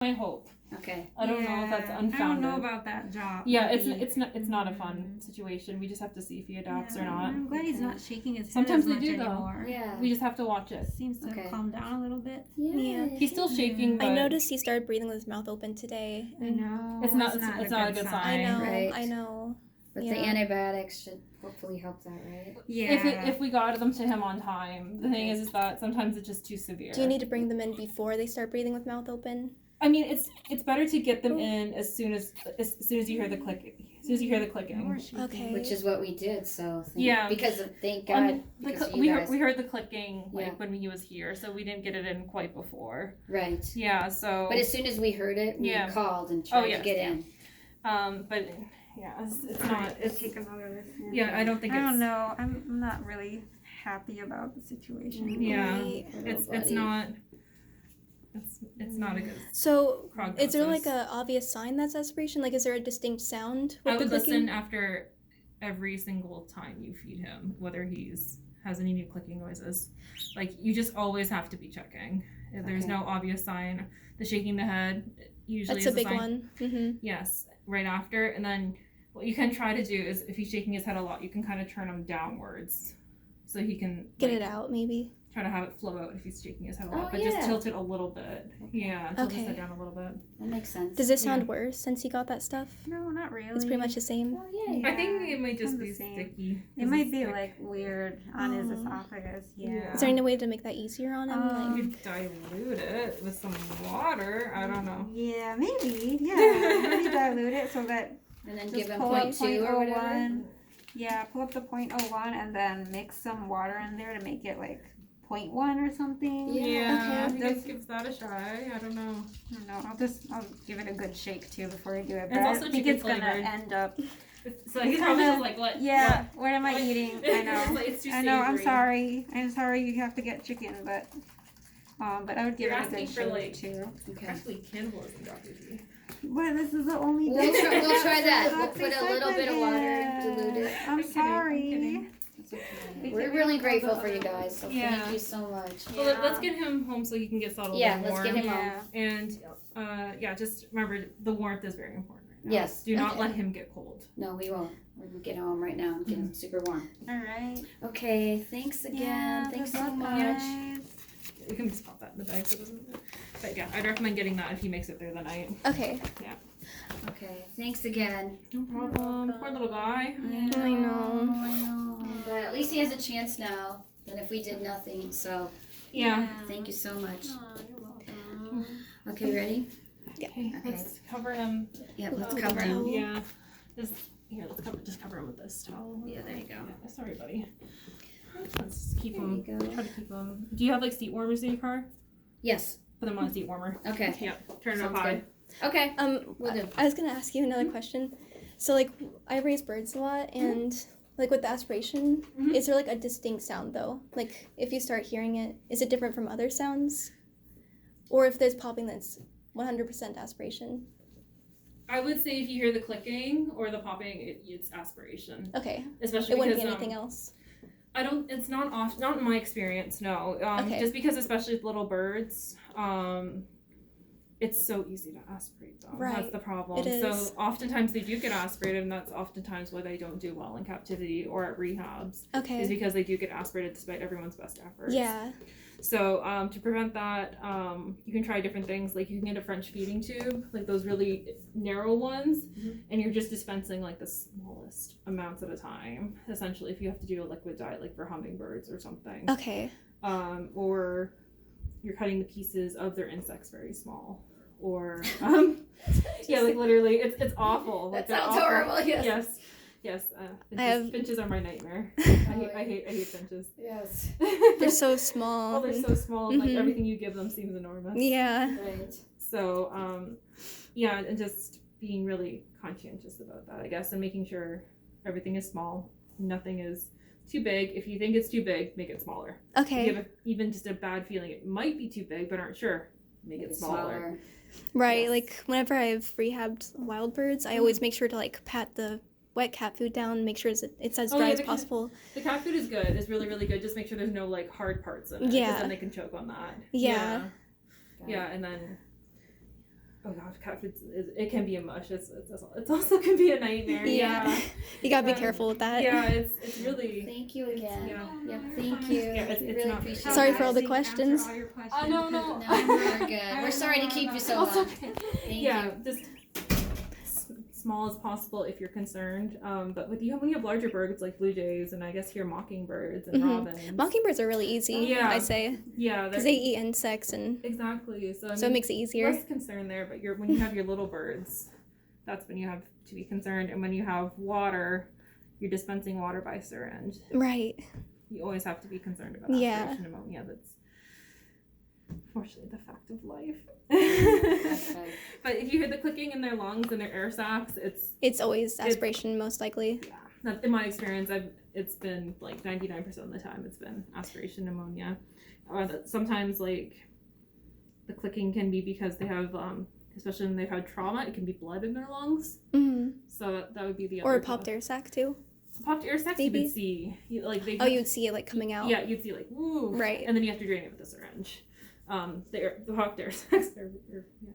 my hope. Okay. I don't know if that's unfounded. I don't know about that job. Yeah, it's not a fun situation. We just have to see if he adapts or not. I'm glad he's not shaking his head Sometimes as they much do, though. anymore. Yeah. We just have to watch it. Seems to have calmed down a little bit. Yeah. He's still shaking, but I noticed he started breathing with his mouth open today. I know. It's not a good sign. I know. But Yeah. the antibiotics should hopefully help that, right? Yeah. If we got them to him on time, the thing is that sometimes it's just too severe. Do you need to bring them in before they start breathing with mouth open? I mean, it's better to get them in as soon as you hear the clicking. As soon as you hear the clicking. Okay. Which is what we did. So thank God. We heard the clicking when he was here, so we didn't get it in quite before. Right. Yeah. So. But as soon as we heard it, we called and tried to get in. But yeah, it's not. It's take another listen. Yeah, I don't think. I don't know. I'm not really happy about the situation. Yeah, Right. it's not. It's not a good. So, prognosis. is there like a obvious sign that's aspiration? Like, is there a distinct sound? I With would the clicking? listen after every single time you feed him, whether has any new clicking noises. Like, you just always have to be checking. If there's no obvious sign, the shaking the head usually That's is a big sign. one. Mm-hmm. Yes, right after, and then what you can try to do is if he's shaking his head a lot, you can kind of turn him downwards, so he can Get it out, maybe. Try to have it flow out if he's shaking his head a lot, Oh, but yeah. just tilt it a little bit. Yeah, tilt his Okay. head down a little bit. That makes sense. Does it sound worse since he got that stuff? No, not really. It's pretty much the same. Oh, yeah. I think it might just kinda be same. sticky. It might be like weird on his esophagus. Yeah. Is there any way to make that easier on him? You Like, could dilute it with some water. I don't know. Yeah, maybe. Yeah. Maybe dilute it so that And then just give him pull up 0.2 or whatever. 0.01. Yeah, pull up the 0.01 and then mix some water in there to make it like 0.1 or something. Yeah, Okay. you guys give that a try. I don't know. I don't know. I'll give it a good shake too before I do it. It's But also I think chicken it's gonna flavored. end up. So he's probably just like, what? Yeah. What am I eating? I know. It's like, it's too I know. I'm savory. sorry. I'm sorry. You have to get chicken, but I would give You're it a asking good for, shake like- too. Okay. Actually, cannibalism, Dr. G. But this is the only. We'll try that. We'll Toxic put a little bit of water, substance. dilute it. I'm kidding, sorry. I'm kidding. It's okay. We're really grateful for you guys. So Yeah. thank you so much. Well, let's get him home so he can get settled. Yeah, and let's warm. get him Yeah. And just remember the warmth is very important right now. Yes. Do not Okay. let him get cold. No, we won't. We're gonna get home right now and get him super warm. All right. Okay, thanks again. Thanks so much. We can just pop that in the bag so it doesn't. But yeah, I'd recommend getting that if he makes it through the night. okay. Okay, thanks again. No problem. Poor little guy. I know. I know. But at least he has a chance now than if we did nothing. So Yeah. thank you so much. Oh, you're welcome. Okay, ready? Okay. Okay. Let's cover him. Yeah, let's Oh, cover him. no. Yeah. Let's cover him with this towel. Yeah, there you go. Yeah, sorry, buddy. Let's keep There him. you go. Try to keep him. Do you have like seat warmers in your car? Yes. Put them on a seat warmer. Okay. Yeah. Turn it up Sounds high. good. Okay. Will do. I was gonna ask you another question. So, like, I raise birds a lot, and like with the aspiration, Mhm. is there like a distinct sound though? Like, if you start hearing it, is it different from other sounds? Or if there's popping that's 100% aspiration? I would say if you hear the clicking or the popping, it's aspiration. Okay, Especially it wouldn't because be anything else. I don't. It's not off. Not in my experience. No. Okay. Just because, especially with little birds, it's so easy to aspirate them. Right. That's the problem. It is. So oftentimes they do get aspirated, and that's oftentimes why they don't do well in captivity or at rehabs. Is Okay. because they do get aspirated despite everyone's best efforts. Yeah. So to prevent that, you can try different things. Like you can get a French feeding tube, like those really narrow ones, and you're just dispensing like the smallest amounts at a time. Essentially, if you have to do a liquid diet, like for hummingbirds or something, Okay. or you're cutting the pieces of their insects very small, or yeah, like literally, it's awful. Like, That they're sounds awful. horrible. Yes. Yes. have- Finches are my nightmare. I hate finches. Yes. They're so small. Well, they're so small, and like Mhm. everything you give them seems enormous. Yeah. Right. So, yeah, and just being really conscientious about that, I guess, and making sure everything is small. Nothing is too big. If you think it's too big, make it smaller. If Okay. you have even just a bad feeling it might be too big, but aren't sure, make it smaller. Right. Yes. Like whenever I've rehabbed wild birds, I always make sure to like pat the wet cat food down, make sure it's as Oh, dry yeah, as the cat- possible. The cat food is good. It's really, really good. Just make sure there's no like hard parts in it. 'Cause Yeah. then they can choke on that. Yeah. Yeah, and then oh gosh, cat food it can be a mush. It's also can be a nightmare. Yeah. You gotta be Um, careful with that. Yeah, it's really. Thank you again. Yeah. Yep, thank you. Yeah, it's We not- really appreciate Sorry it. for all the Answer questions. all your questions. No. No, we're good. We're sorry to keep you so long. Also, Thank yeah, you. just small as possible if you're concerned. But when you have larger birds like blue jays and I guess here mockingbirds and Mhm. robins. Mockingbirds are really easy, Yeah. I say, Yeah, because they're- they eat insects, and exactly. So I so it mean, makes it easier. less concern there. But when you have your little birds, that's when you have to be concerned. And when you have water, you're dispensing water by syringe. Right. You always have to be concerned about Yeah. aspiration pneumonia. That's unfortunately the fact of life. Okay. But if you hear the clicking in their lungs and their air sacs, It's always aspiration, most likely. in my experience, it's been like 99% of the time it's been aspiration pneumonia. Sometimes like the clicking can be because they have, especially when they've had trauma, it can be blood in their lungs. Hmm. So that would be the Or other a popped air sac too. Popped air sacs Maybe. you would see. Oh, you would see it like coming out. Yeah, you'd see like woo, Right. and then you have to drain it with a syringe. The popped air sacs are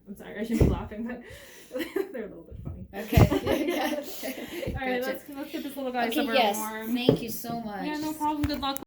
I'm sorry, I shouldn't be laughing, but they're a little bit funny. Okay. All right, Gotcha. let's get this little guy Okay, somewhere yes. warm. Thank you so much. Yeah, no problem. Good luck.